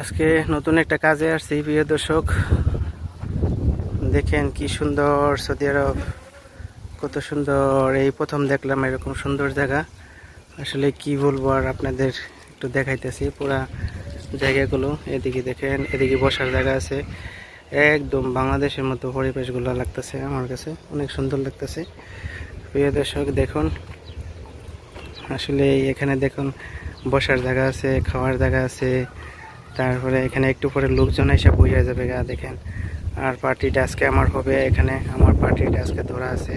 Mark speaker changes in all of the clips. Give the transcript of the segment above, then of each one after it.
Speaker 1: আজকে নতুন একটা কাজে আসছি প্রিয় দর্শক। দেখেন কি সুন্দর সৌদি আরব, কত সুন্দর। এই প্রথম দেখলাম এরকম সুন্দর জায়গা। আসলে কি বলবো আর, আপনাদের একটু দেখাইতেছি পুরা জায়গাগুলো। এদিকে দেখেন, এদিকে বসার জায়গা আছে, একদম বাংলাদেশের মতো পরিবেশগুলো লাগতেছে আমার কাছে, অনেক সুন্দর লাগতেছে প্রিয় দর্শক। দেখুন আসলে এখানে দেখুন বসার জায়গা আছে, খাওয়ার জায়গা আছে, তারপরে এখানে একটু পরে লোকজন এসে বসে যাবে গা দেখেন। আর পার্টিটা আজকে আমার হবে এখানে। আমার পার্টিটা আজকে ধরা আছে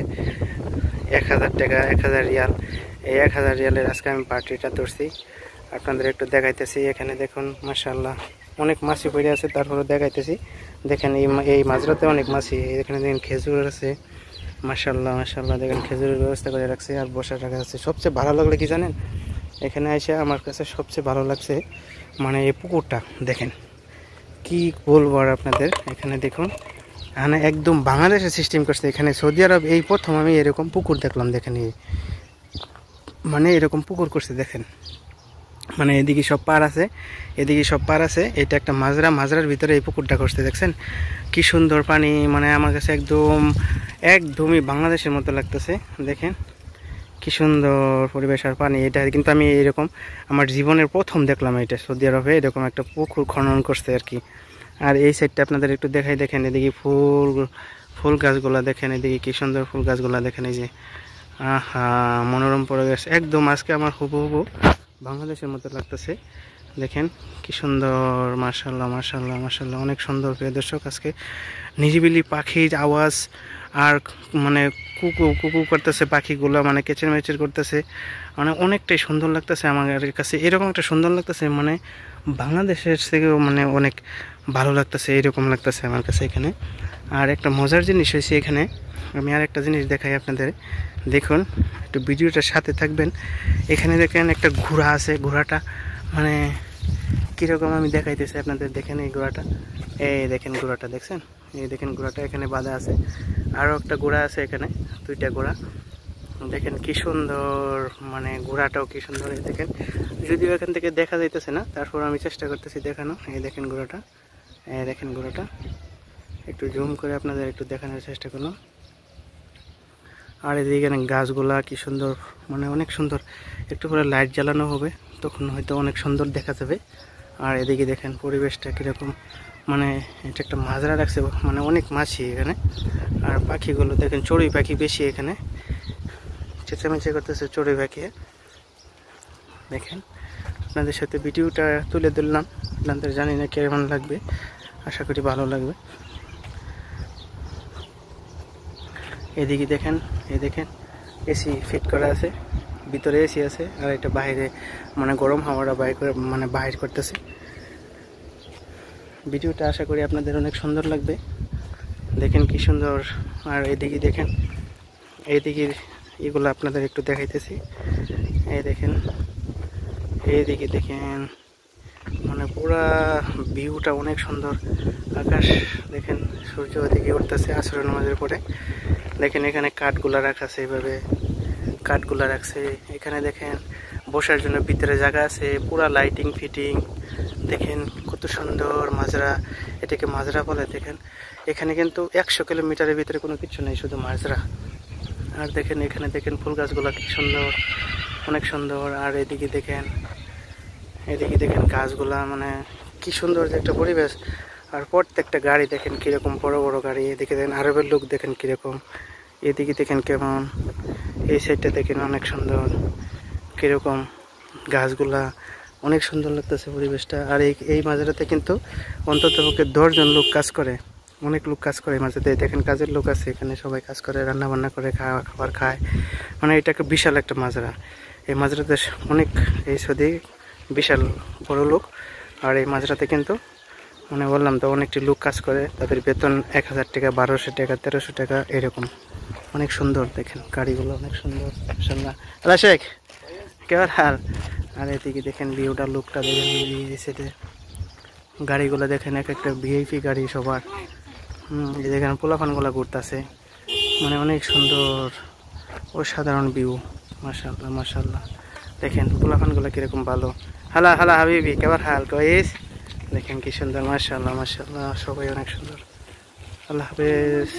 Speaker 1: 1000 টাকা, 1000 রিয়াল। এই 1000 রিয়ালের আজকে আমি পার্টিটা ধরছি। আপনাদের একটু দেখাইতেছি। এখানে দেখুন মাশাআল্লাহ অনেক মাছি পড়ে আছে, তারপরে দেখাইতেছি। দেখেন এই মাজরাতে অনেক মাছি। এখানে দেখেন খেজুর আছে, মাশাআল্লাহ মাশাআল্লাহ। দেখেন খেজুরের ব্যবস্থা করে রাখছে আর বসার জায়গা আছে। সবচেয়ে ভালো লাগলো কি জানেন, এখানে এসে আমার কাছে সবচেয়ে ভালো লাগছে মানে এই পুকুরটা। দেখেন কি বলবো আর আপনাদের, এখানে দেখুন এখানে একদম বাংলাদেশের সিস্টেম করছে। এখানে সৌদি আরব এই প্রথম আমি এরকম পুকুর দেখলাম। দেখেন মানে এরকম পুকুর করছে দেখেন। মানে এদিকে সব পার আছে, এদিকে সব পার আছে। এটা একটা মাজরা, মাজরার ভিতরে এই পুকুরটা করছে। দেখছেন কি সুন্দর পানি, মানে আমার কাছে একদমই বাংলাদেশের মতো লাগতেছে। দেখেন কি সুন্দর পরিবেশ আর পানি। এটা কিন্তু আমি এরকম আমার জীবনের প্রথম দেখলাম এটা সৌদি আরবে এরকম একটা পুকুর খনন করছে আর কি। আর এই সাইডটা আপনাদের একটু দেখাই। দেখেন এদিকে ফুল গাছগুলা দেখেন, এদিকে কি সুন্দর ফুল গাছগুলা দেখেন। এই যে আহা, মনোরম পরিবেশ একদম। আজকে আমার হুবহু বাংলাদেশের মতো লাগতেছে। দেখেন কি সুন্দর, মাশাআল্লাহ মাশাআল্লাহ মাশাআল্লাহ, অনেক সুন্দর প্রিয় দর্শক। আজকে নিরিবিলি পাখির আওয়াজ আর মানে কুকু কুকু করতেছে পাখিগুলো, মানে কেচের মেচের করতেছে, মানে অনেকটাই সুন্দর লাগতেছে আমার কাছে। এরকম একটা সুন্দর লাগতেছে, মানে বাংলাদেশের থেকেও মানে অনেক ভালো লাগতেছে, এরকম লাগতেছে আমার কাছে এখানে। আর একটা মজার জিনিস হয়েছে এখানে, আমি আর একটা জিনিস দেখাই আপনাদের। দেখুন একটু ভিডিওটার সাথে থাকবেন। এখানে দেখেন একটা ঘোড়া আছে, ঘোড়াটা মানে কীরকম আমি দেখাইতেছি আপনাদের। দেখেন এই ঘোড়াটা, এই দেখেন ঘোড়াটা দেখছেন, এই দেখেন ঘোড়াটা এখানে বাঁধা আছে। আরও একটা ঘোড়া আছে এখানে, দুইটা ঘোড়া। দেখেন কি সুন্দর, মানে ঘোড়াটাও কি সুন্দর। এই দেখেন, যদিও এখান থেকে দেখা যাইতেছে না, তারপর আমি চেষ্টা করতেছি দেখানো। এই দেখেন ঘোড়াটা, এই দেখেন ঘোড়াটা, একটু জুম করে আপনাদের একটু দেখানোর চেষ্টা করলাম। আর এদিকে গাছগুলা কি সুন্দর, মানে অনেক সুন্দর। একটু করে লাইট জ্বালানো হবে, তখন হয়তো অনেক সুন্দর দেখা যাবে। আর এদিকে দেখেন পরিবেশটা কীরকম, মানে এটা একটা মাজরা রাখছে, মানে অনেক মাছি এখানে। আর পাখিগুলো দেখেন, চড়ুই পাখি বেশি এখানে, চেঁচামেচি করতেছে চড়ুই পাখি। দেখেন আপনাদের সাথে ভিডিওটা তুলে ধরলাম, আপনাদের জানি না কেমন লাগবে, আশা করি ভালো লাগবে। এদিকে দেখেন, এই দেখেন এসি ফিট করা আছে, ভিতরে এসি আছে, আর এটা বাইরে মানে গরম হাওয়াটা বাহির করতেছে। ভিডিওটা আশা করি আপনাদের অনেক সুন্দর লাগবে। দেখেন কি সুন্দর। আর এদিকে দেখেন, এইদিকে এগুলো আপনাদের একটু দেখাইতেছি। এই দেখেন, এইদিকে দেখেন, মানে পুরা ভিউটা অনেক সুন্দর। আকাশ দেখেন, সূর্য ওদিকে উঠতেছে আসর নামাজের পরে। দেখেন এখানে কাঠগুলা রাখা আছে, এইভাবে কাঠগুলা রাখছে। এখানে দেখেন বসার জন্য ভিতরে জায়গা আছে, পুরা লাইটিং ফিটিং। দেখেন কত সুন্দর মাজরা, এটাকে মাজরা বলে। দেখেন এখানে কিন্তু 100 কিলোমিটারের ভিতরে কোনো কিছু নেই, শুধু মাজরা। আর দেখেন এখানে দেখেন ফুল গাছগুলা কি সুন্দর, অনেক সুন্দর। আর এদিকে দেখেন, এদিকে দেখেন গাছগুলা, মানে কি সুন্দর যে একটা পরিবেশ। আর প্রত্যেকটা গাড়ি দেখেন কিরকম বড় বড় গাড়ি। এদিকে দেখেন আরবের লোক দেখেন কিরকম, এদিকে দেখেন কেমন, এই সাইডটা দেখেন অনেক সুন্দর কিরকম, গাছগুলা অনেক সুন্দর লাগতেছে পরিবেশটা। আর এই মাঝরাতে কিন্তু অন্তত পক্ষে 10 জন লোক কাজ করে, অনেক লোক কাজ করে মাঝরাতে। দেখেন কাজের লোক আছে এখানে, সবাই কাজ করে, রান্না বান্না করে, খাবার খায়। মানে এটা একটা বিশাল একটা মাজরা। এই মাজরাতে অনেক, এই সৌদি বিশাল বড় লোক। আর এই মাজরাতে কিন্তু মানে বললাম তো অনেকটি লোক কাজ করে, তাদের বেতন 1000 টাকা, 1200 টাকা, 1300 টাকা এরকম। অনেক সুন্দর দেখেন গাড়িগুলো, অনেক সুন্দর মাশাআল্লাহ। আলা শেখ কেমন হাল? আর এদিকে দেখেন ভিউটা, লুকটা দেখেন, এই সাইডে গাড়িগুলো দেখেন, এক একটা ভিআইপি গাড়ি সবার। এই দেখেন পোলাপানগুলো ঘুরতেছে, মানে অনেক সুন্দর অসাধারণ ভিউ, মাশাআল্লাহ মাশাআল্লাহ। দেখেন পোলাপানগুলো কিরকম ভালো। হালা হালা হাবিবি কেমন হাল কইস? দেখেন কি সুন্দর, মাশাআল্লাহ মাশাআল্লাহ, সবাই অনেক সুন্দর। আল্লাহ হাফেজ।